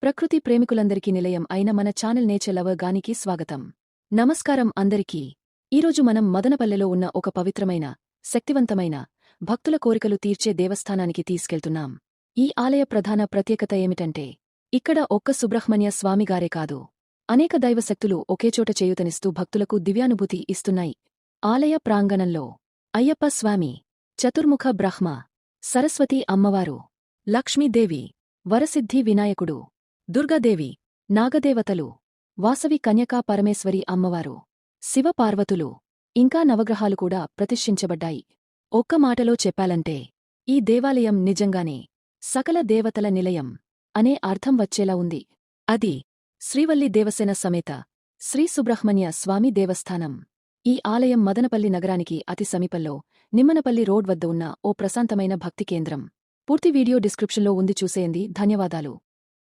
ప్రకృతి ప్రేమికులందరికీ నిలయం అయిన మన ఛానల్ నేచర్ లవర్ గానికి స్వాగతం. నమస్కారం అందరికీ. ఈరోజు మనం మదనపల్లెలో ఉన్న ఒక పవిత్రమైన, శక్తివంతమైన, భక్తుల కోరికలు తీర్చే దేవస్థానానికి తీసుకెళ్తున్నాం. ఈ ఆలయ ప్రధాన ప్రత్యేకత ఏమిటంటే, ఇక్కడ ఒక్క సుబ్రహ్మణ్య స్వామిగారే కాదు, అనేక దైవశక్తులు ఒకేచోట చేయూతనిస్తూ భక్తులకు దివ్యానుభూతి ఇస్తున్నాయి. ఆలయ ప్రాంగణంలో అయ్యప్ప స్వామి, చతుర్ముఖ బ్రహ్మ, సరస్వతీ అమ్మవారు, లక్ష్మీదేవి, వరసిద్ధి వినాయకుడు, దుర్గాదేవి, నాగదేవతలు, వాసవి కన్యకా పరమేశ్వరి అమ్మవారు, శివపార్వతులు, ఇంకా నవగ్రహాలు కూడా ప్రతిష్ఠించబడ్డాయి. ఒక్క మాటలో చెప్పాలంటే, ఈ దేవాలయం నిజంగానే సకల దేవతల నిలయం అనే అర్థం వచ్చేలా ఉంది. అది శ్రీవల్లి దేవసేన సమేత శ్రీ సుబ్రహ్మణ్య స్వామి దేవస్థానం. ఈ ఆలయం మదనపల్లి నగరానికి అతి సమీపంలో నిమ్మనపల్లి రోడ్ వద్ద ఉన్న ఓ ప్రశాంతమైన భక్తి కేంద్రం. పూర్తి వీడియో డిస్క్రిప్షన్లో ఉంది, చూసేయండి. ధన్యవాదాలు.